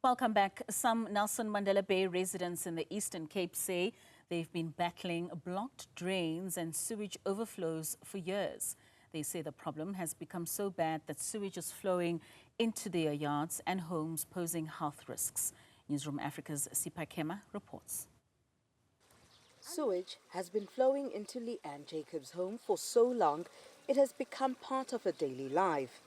Welcome back. Some Nelson Mandela Bay residents in the Eastern Cape say they've been battling blocked drains and sewage overflows for years. They say the problem has become so bad that sewage is flowing into their yards and homes, posing health risks. Newzroom Afrika's Sipa Kema reports. Sewage has been flowing into Leanne Jacobs' home for so long, it has become part of her daily life.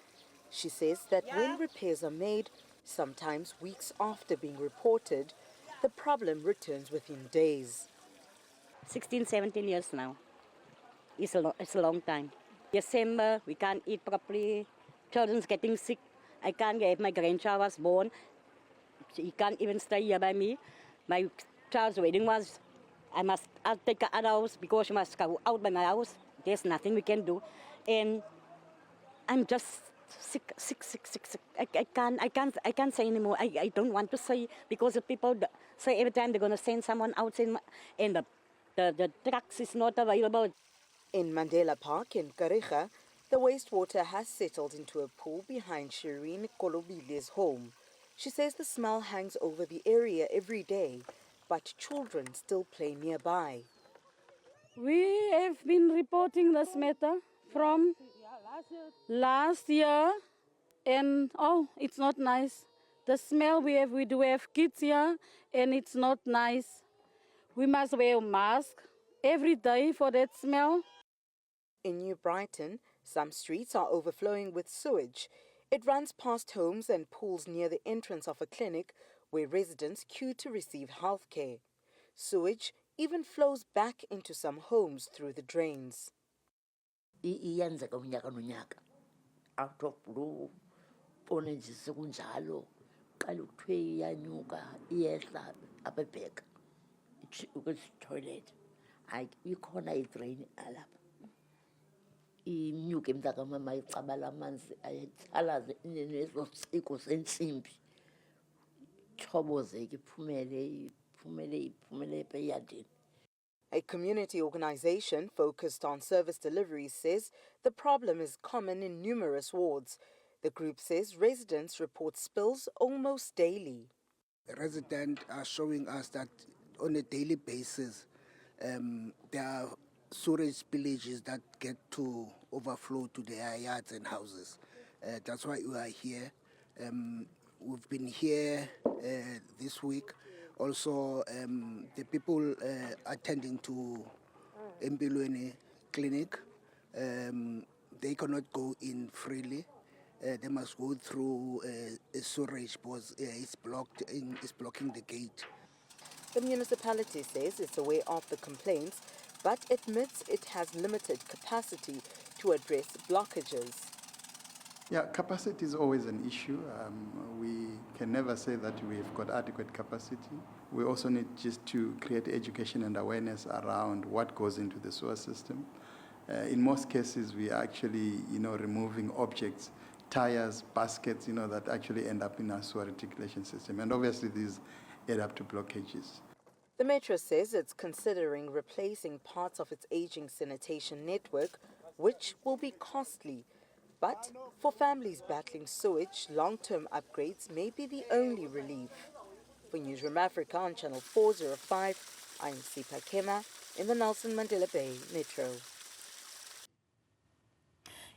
She says that when repairs are made, sometimes weeks after being reported, the problem returns within days. 16, 17 years now. It's a long time. December, we can't eat properly. Children's getting sick. I can't get my grandchild was born. He can't even stay here by me. My child's wedding was, I'll take her out of the house because she must go out by my house. There's nothing we can do. And I'm just sick. I can't say anymore. I don't want to say because the people say every time they're going to send someone out and the trucks is not available. In Mandela Park in Kariga, the wastewater has settled into a pool behind Shireen Kolobile's home. She says the smell hangs over the area every day, but children still play nearby. We have been reporting this matter from last year, and it's not nice. The smell we do have kids here, and it's not nice. We must wear a mask every day for that smell. In New Brighton, some streets are overflowing with sewage. It runs past homes and pools near the entrance of a clinic where residents queue to receive health care. Sewage even flows back into some homes through the drains. Out of blue, oranges kunjalo, kalutwe yanyuka, iyehla abebheka. Ukuthi toilet. You can't drain alap. Inyuke mntaka mama icabala amanzi ayithalaze inezo siko sensimbi. Thobozeke iphumele epeyadini. A community organization focused on service deliveries says the problem is common in numerous wards. The group says residents report spills almost daily. The residents are showing us that on a daily basis, there are sewage spillages that get to overflow to their yards and houses. That's why we are here. We've been here this week. Also, the people attending to Unveiling clinic, they cannot go in freely. They must go through a sewage because it's blocking the gate. The municipality says it's aware of the complaints, but admits it has limited capacity to address blockages. Yeah, capacity is always an issue. We can never say that we've got adequate capacity. We also need just to create education and awareness around what goes into the sewer system. In most cases, we are actually, removing objects, tires, baskets, that actually end up in our sewer reticulation system. And obviously, these add up to blockages. The Metro says it's considering replacing parts of its aging sanitation network, which will be costly. But for families battling sewage, long-term upgrades may be the only relief. For Newzroom Afrika on Channel 405, I'm Sipa Kema in the Nelson Mandela Bay Metro.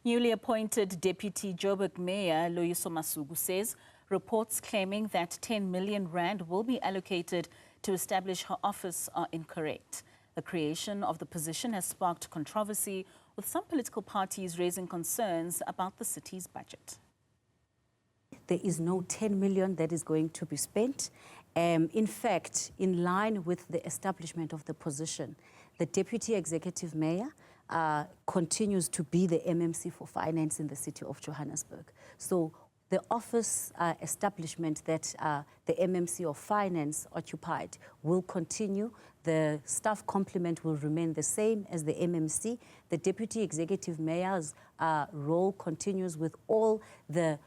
Newly appointed Deputy Joburg Mayor Loyiso Masuku says reports claiming that 10 million rand will be allocated to establish her office are incorrect. The creation of the position has sparked controversy, with some political parties raising concerns about the city's budget. There is no 10 million that is going to be spent. In fact, in line with the establishment of the position, the Deputy Executive Mayor continues to be the MMC for Finance in the city of Johannesburg. So the office establishment that the MMC of Finance occupied will continue. The staff complement will remain the same as the MMC. The Deputy Executive Mayor's role continues with all the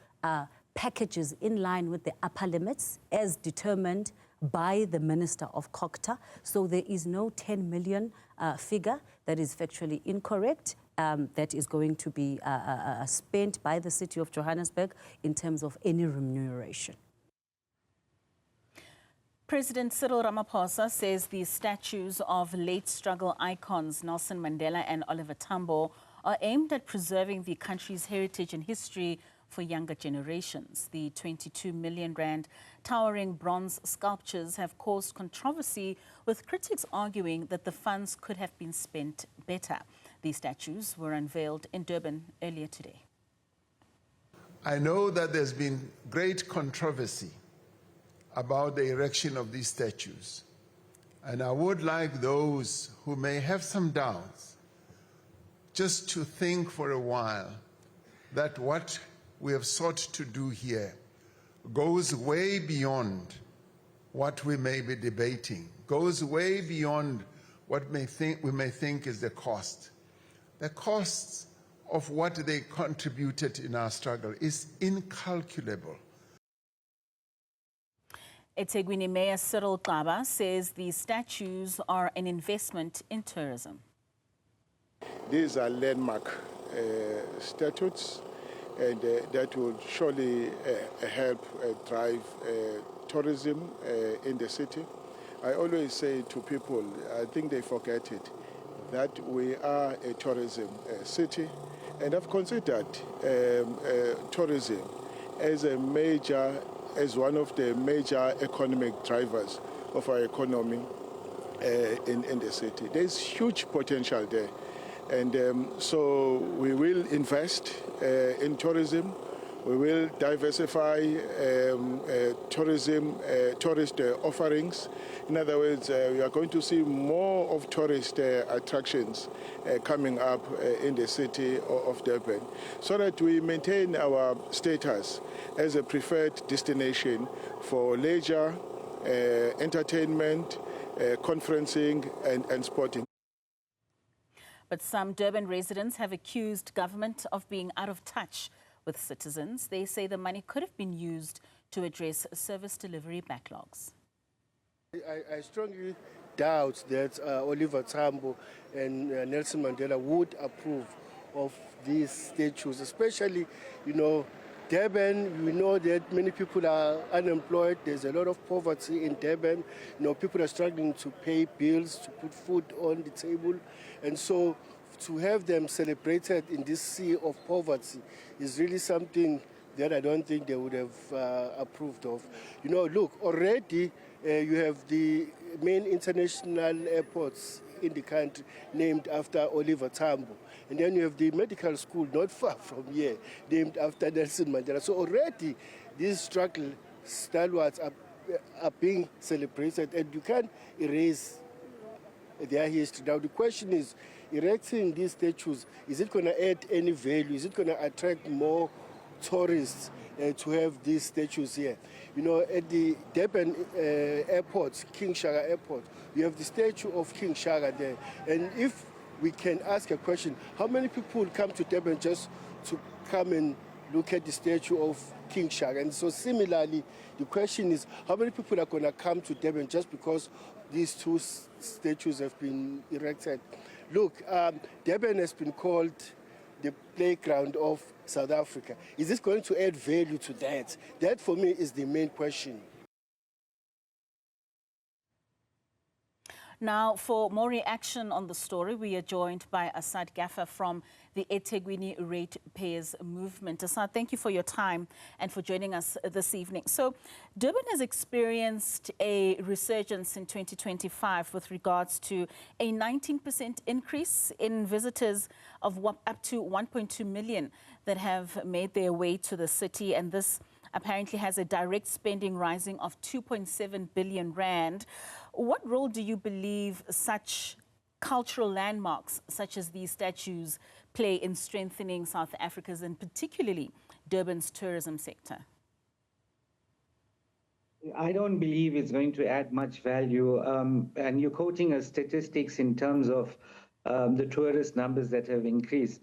packages in line with the upper limits as determined by the Minister of COGTA. So there is no 10 million figure that is factually incorrect. That is going to be spent by the city of Johannesburg in terms of any remuneration. President Cyril Ramaphosa says the statues of late struggle icons Nelson Mandela and Oliver Tambo are aimed at preserving the country's heritage and history for younger generations. The 22 million rand towering bronze sculptures have caused controversy, with critics arguing that the funds could have been spent better. These statues were unveiled in Durban earlier today. I know that there's been great controversy about the erection of these statues, and I would like those who may have some doubts just to think for a while that what we have sought to do here goes way beyond what we may be debating, goes way beyond what we may think is the cost. The costs of what they contributed in our struggle is incalculable. eThekwini Mayor Cyril Xaba says these statues are an investment in tourism. These are landmark statues, and that will surely help drive tourism in the city. I always say to people, I think they forget it, that we are a tourism city, and I've considered tourism as one of the major economic drivers of our economy in the city. There's huge potential there. And so we will invest in tourism. We will diversify tourist offerings. In other words, we are going to see more of tourist attractions coming up in the city of Durban, so that we maintain our status as a preferred destination for leisure, entertainment, conferencing, and sporting. But some Durban residents have accused government of being out of touch with citizens. They say the money could have been used to address service delivery backlogs. I strongly doubt that Oliver Tambo and Nelson Mandela would approve of these statues, especially, Durban. We know that many people are unemployed. There's a lot of poverty in Durban. People are struggling to pay bills, to put food on the table. And so to have them celebrated in this sea of poverty is really something that I don't think they would have approved of. Look, already you have the main international airports in the country named after Oliver Tambo. And then you have the medical school not far from here, named after Nelson Mandela. So already these struggle stalwarts are being celebrated, and you can't erase their history. Now the question is, erecting these statues, is it going to add any value? Is it going to attract more tourists to have these statues here? At the Durban airport, King Shaka Airport, you have the statue of King Shaka there. And if we can ask a question, how many people come to Durban just to come and look at the statue of King Shaka? And so similarly, the question is, how many people are going to come to Durban just because these two statues have been erected? Look, Durban has been called the playground of South Africa. Is this going to add value to that? That, for me, is the main question. Now, for more reaction on the story, we are joined by Asad Gaffar from the eThekwini Ratepayers movement. Asad, thank you for your time and for joining us this evening. So, Durban has experienced a resurgence in 2025 with regards to a 19% increase in visitors of up to 1.2 million that have made their way to the city, and this apparently has a direct spending rising of 2.7 billion rand. What role do you believe such cultural landmarks, such as these statues, play in strengthening South Africa's and particularly Durban's tourism sector? I don't believe it's going to add much value. And you're quoting statistics in terms of the tourist numbers that have increased.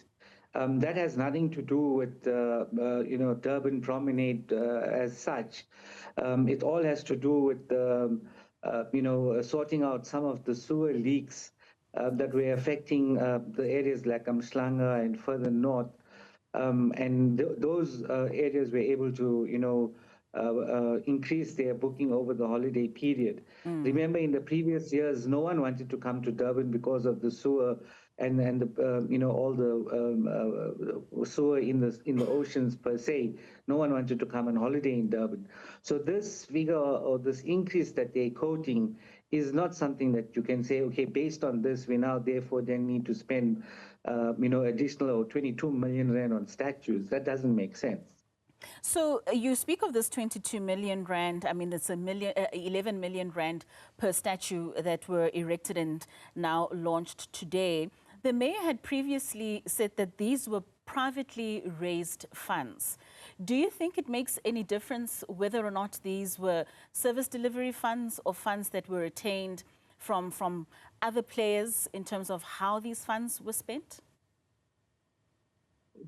That has nothing to do with Durban Promenade as such. It all has to do with sorting out some of the sewer leaks that were affecting the areas like Umhlanga and further north. And those areas were able to increase their booking over the holiday period. Remember, in the previous years, no one wanted to come to Durban because of the sewer and the all the sewer in the oceans per se. No one wanted to come on holiday in Durban. So this figure or this increase that they're quoting is not something that you can say, okay, based on this, we now therefore then need to spend additional 22 million rand on statues. That doesn't make sense. So you speak of this 22 million rand. I mean, it's 11 million rand per statue that were erected and now launched today. The mayor had previously said that these were privately raised funds. Do you think it makes any difference whether or not these were service delivery funds or funds that were retained from other players in terms of how these funds were spent?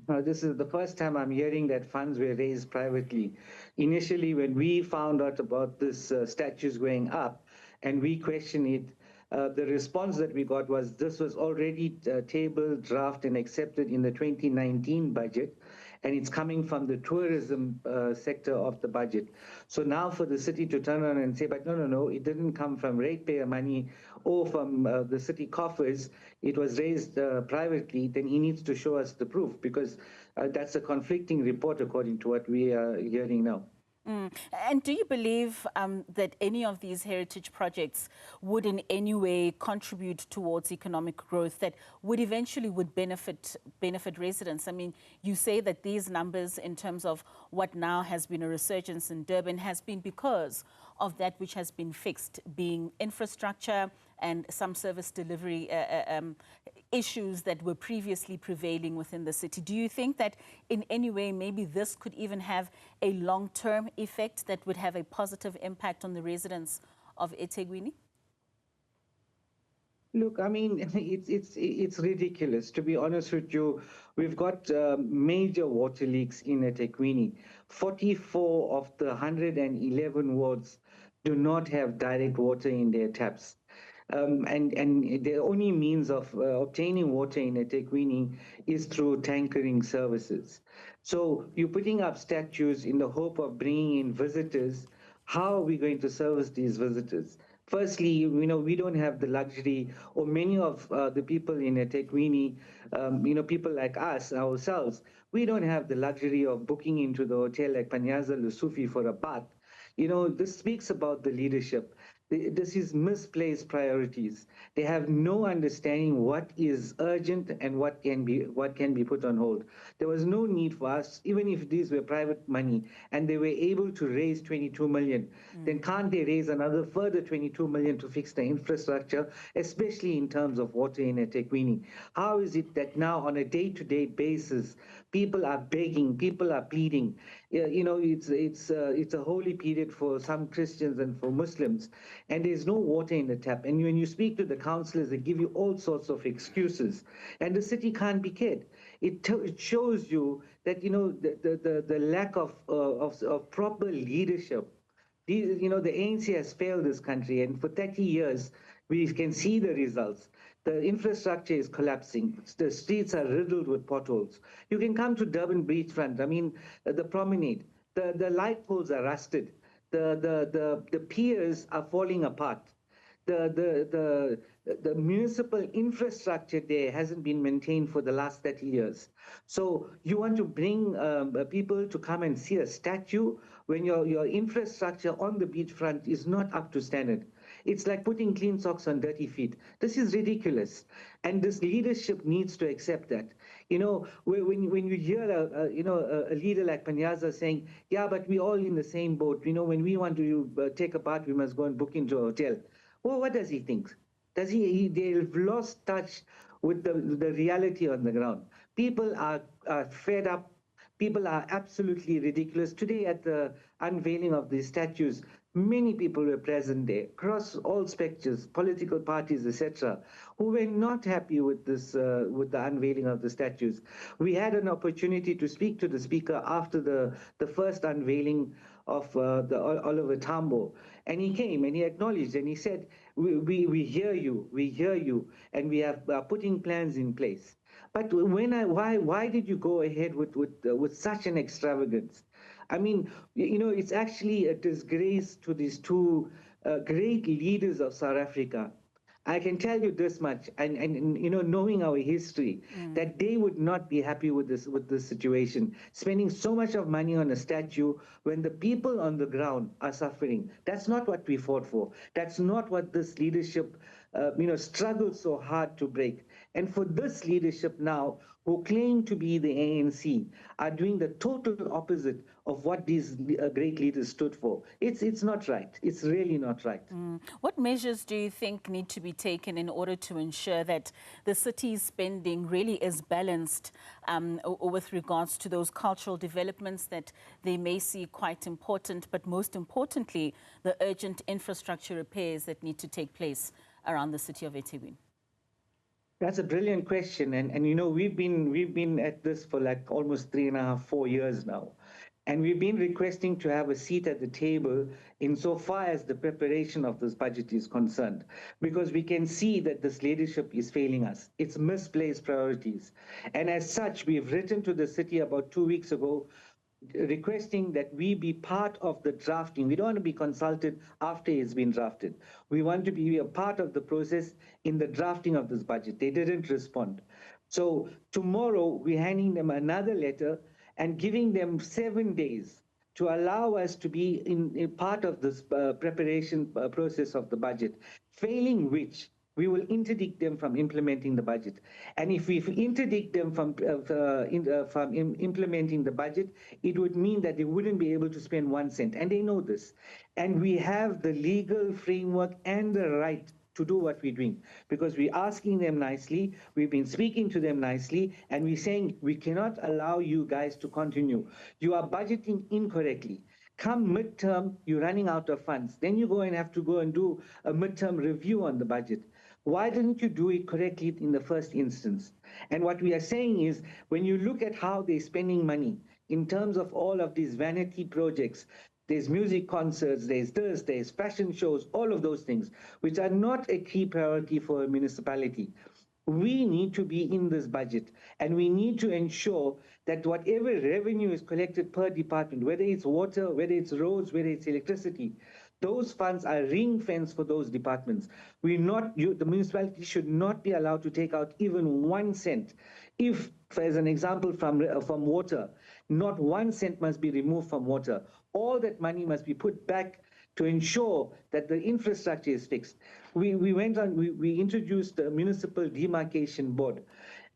This is the first time I'm hearing that funds were raised privately. Initially, when we found out about this statues going up and we questioned it, the response that we got was this was already tabled, drafted, and accepted in the 2019 budget, and it's coming from the tourism sector of the budget. So now for the city to turn around and say, but no, it didn't come from ratepayer money or from the city coffers, it was raised privately, then he needs to show us the proof, because that's a conflicting report according to what we are hearing now. And do you believe that any of these heritage projects would in any way contribute towards economic growth that would eventually benefit residents? I mean, you say that these numbers in terms of what now has been a resurgence in Durban has been because of that which has been fixed, being infrastructure and some service delivery issues that were previously prevailing within the city. Do you think that in any way maybe this could even have a long-term effect that would have a positive impact on the residents of eThekwini? Look, I mean, it's ridiculous, to be honest with you. We've got major water leaks in eThekwini. 44 of the 111 wards do not have direct water in their taps. And the only means of obtaining water in eThekwini is through tankering services. So you're putting up statues in the hope of bringing in visitors. How are we going to service these visitors? Firstly, we don't have the luxury, or many of the people in eThekwini, people like us, ourselves, we don't have the luxury of booking into the hotel like Panyaza Lusufi for a bath. This speaks about the leadership. This is misplaced priorities. They have no understanding what is urgent and what can be put on hold. There was no need for us, even if these were private money and they were able to raise 22 million, then can't they raise another further 22 million to fix the infrastructure, especially in terms of water in eThekwini? How is it that now on a day-to-day basis, people are begging, people are pleading? It's a holy period for some Christians and for Muslims, and there's no water in the tap. And when you speak to the councillors, they give you all sorts of excuses, and the city can't be cared. It shows you that the lack of proper leadership. The ANC has failed this country, and for 30 years we can see the results. The infrastructure is collapsing. The streets are riddled with potholes. You can come to Durban beachfront. I mean, the promenade. The light poles are rusted. The piers are falling apart. The municipal infrastructure there hasn't been maintained for the last 30 years. So you want to bring people to come and see a statue when your infrastructure on the beachfront is not up to standard. It's like putting clean socks on dirty feet. This is ridiculous. And this leadership needs to accept that. When you hear a leader like Panyaza saying, yeah, but we're all in the same boat. When we want to take a bath, we must go and book into a hotel. Well, what does he think? They've lost touch with the reality on the ground. People are fed up. People are absolutely ridiculous. Today at the unveiling of these statues, many people were present there, across all spectrums, political parties, etc., who were not happy with this, with the unveiling of the statues. We had an opportunity to speak to the speaker after the first unveiling of the Oliver Tambo, and he came and he acknowledged and he said, "We hear you, and we are putting plans in place." But why did you go ahead with such an extravagance? I mean, it's actually a disgrace to these two great leaders of South Africa. I can tell you this much, and knowing our history, that they would not be happy with this situation, spending so much of money on a statue when the people on the ground are suffering. That's not what we fought for. That's not what this leadership, struggled so hard to break. And for this leadership now, who claim to be the ANC, are doing the total opposite of what these great leaders stood for. It's not right. It's really not right. What measures do you think need to be taken in order to ensure that the city's spending really is balanced with regards to those cultural developments that they may see quite important, but most importantly, the urgent infrastructure repairs that need to take place around the city of eThekwini? That's a brilliant question, and we've been at this for like almost 3.5, 4 years now, and we've been requesting to have a seat at the table insofar as the preparation of this budget is concerned, because we can see that this leadership is failing us. It's misplaced priorities, and as such, we've written to the city about 2 weeks ago, requesting that we be part of the drafting. We don't want to be consulted after it's been drafted. We want to be a part of the process in the drafting of this budget. They didn't respond. So tomorrow we're handing them another letter and giving them 7 days to allow us to be in part of this preparation process of the budget, failing which we will interdict them from implementing the budget. And if we interdict them from implementing the budget, it would mean that they wouldn't be able to spend 1 cent. And they know this. And we have the legal framework and the right to do what we're doing, because we're asking them nicely, we've been speaking to them nicely, and we're saying we cannot allow you guys to continue. You are budgeting incorrectly. Come midterm, you're running out of funds. Then you have to go and do a midterm review on the budget. Why didn't you do it correctly in the first instance? And what we are saying is, when you look at how they're spending money in terms of all of these vanity projects, there's music concerts, there's fashion shows, all of those things, which are not a key priority for a municipality. We need to be in this budget, and we need to ensure that whatever revenue is collected per department, whether it's water, whether it's roads, whether it's electricity, those funds are ring-fenced for those departments. The municipality should not be allowed to take out even 1 cent. If, as an example, from water, not 1 cent must be removed from water. All that money must be put back to ensure that the infrastructure is fixed. We introduced the Municipal Demarcation Board.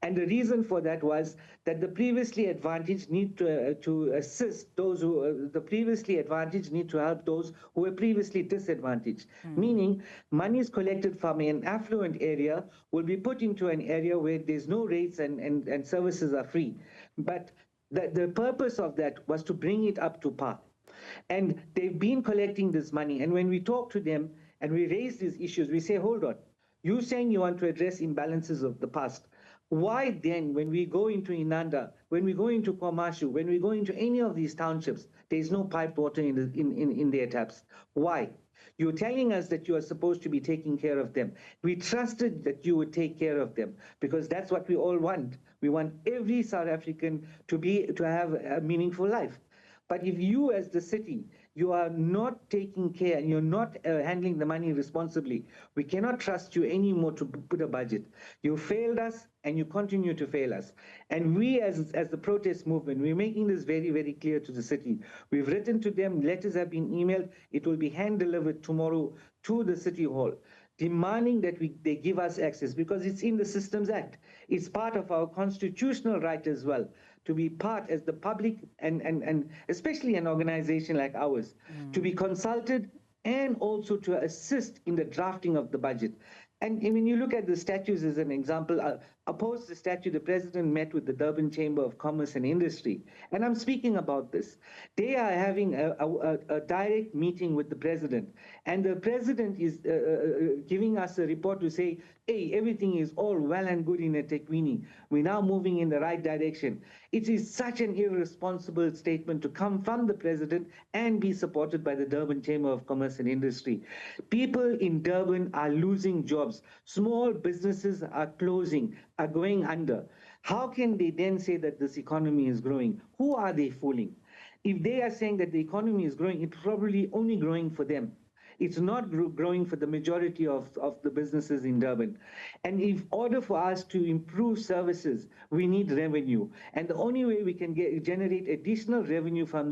And the reason for that was that the previously advantaged need to assist those who, the previously advantaged need to help those who were previously disadvantaged. Meaning, monies collected from an affluent area will be put into an area where there's no rates and services are free. But the purpose of that was to bring it up to par. And they've been collecting this money. And when we talk to them and we raise these issues, we say, hold on, you're saying you want to address imbalances of the past. Why then, when we go into Inanda, when we go into Kwamashu, when we go into any of these townships, there's no piped water in their taps? Why? You're telling us that you are supposed to be taking care of them. We trusted that you would take care of them, because that's what we all want. We want every South African to have a meaningful life. But if you, as the city, you are not taking care and you're not handling the money responsibly, we cannot trust you anymore to put a budget. You failed us and you continue to fail us. And we, as the protest movement, we're making this very, very clear to the city. We've written to them, letters have been emailed, it will be hand-delivered tomorrow to the City Hall, demanding that they give us access, because it's in the Systems Act. It's part of our constitutional right as well, to be part as the public and especially an organization like ours, to be consulted and also to assist in the drafting of the budget. And when you look at the statues as an example, opposed the statue, the president met with the Durban Chamber of Commerce and Industry. And I'm speaking about this. They are having a direct meeting with the president. And the president is giving us a report to say, hey, everything is all well and good in eThekwini. We're now moving in the right direction. It is such an irresponsible statement to come from the president and be supported by the Durban Chamber of Commerce and Industry. People in Durban are losing jobs. Small businesses are closing, are going under. How can they then say that this economy is growing? Who are they fooling? If they are saying that the economy is growing, it's probably only growing for them. It's not growing for the majority of the businesses in Durban. And in order for us to improve services, we need revenue. And the only way we can generate additional revenue for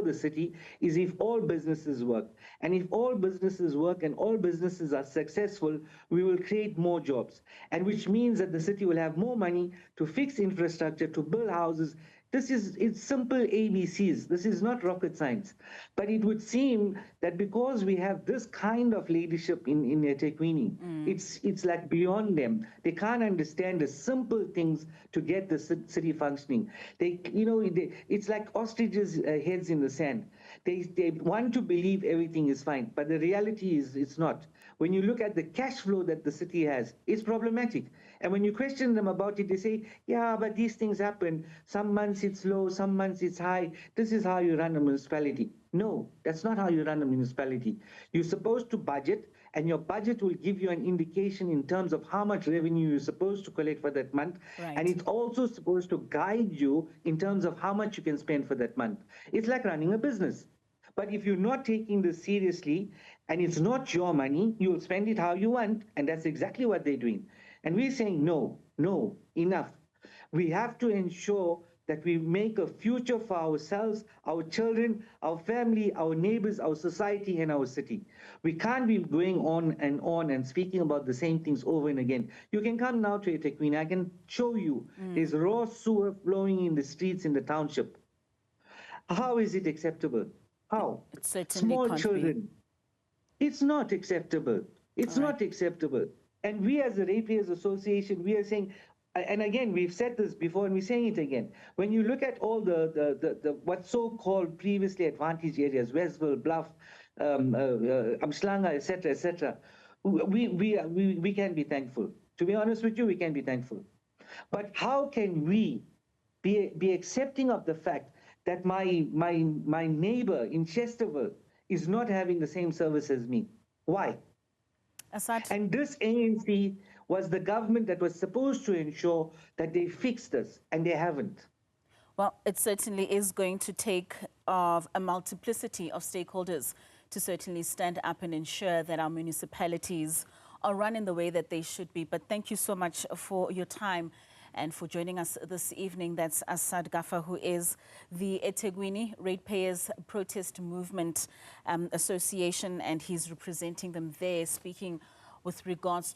the city is if all businesses work. And if all businesses work and all businesses are successful, we will create more jobs. And which means that the city will have more money to fix infrastructure, to build houses. It's simple ABCs. This is not rocket science. But it would seem that because we have this kind of leadership in eThekwini, it's like beyond them. They can't understand the simple things to get the city functioning. It's like ostriches' heads in the sand. They want to believe everything is fine, but the reality is it's not. When you look at the cash flow that the city has, it's problematic. And when you question them about it, they say, yeah, but these things happen. Some months it's low, some months it's high. This is how you run a municipality. No, that's not how you run a municipality. You're supposed to budget, and your budget will give you an indication in terms of how much revenue you're supposed to collect for that month. Right. And it's also supposed to guide you in terms of how much you can spend for that month. It's like running a business. But if you're not taking this seriously, and it's not your money, you'll spend it how you want, and that's exactly what they're doing. And we're saying, no, enough. We have to ensure that we make a future for ourselves, our children, our family, our neighbors, our society, and our city. We can't be going on and speaking about the same things over and again. You can come now to eThekwini. I can show you there's raw sewer flowing in the streets in the township. How is it acceptable? How? It certainly Small can't children. Be. It's not acceptable. It's not acceptable. And we as the Ratepayers Association, we are saying, and again, we've said this before and we're saying it again. When you look at all the what's so-called previously advantaged areas, Westville, Bluff, Amslanga, etc., we can be thankful. To be honest with you, we can be thankful. But how can we be accepting of the fact that my neighbor in Chesterville is not having the same service as me? Why? Asad. And this ANC was the government that was supposed to ensure that they fix this, and they haven't. Well, it certainly is going to take a multiplicity of stakeholders to certainly stand up and ensure that our municipalities are run in the way that they should be. But thank you so much for your time and for joining us this evening. That's Asad Gaffar, who is the eThekwini Ratepayers Protest Movement Association, and he's representing them there, speaking with regards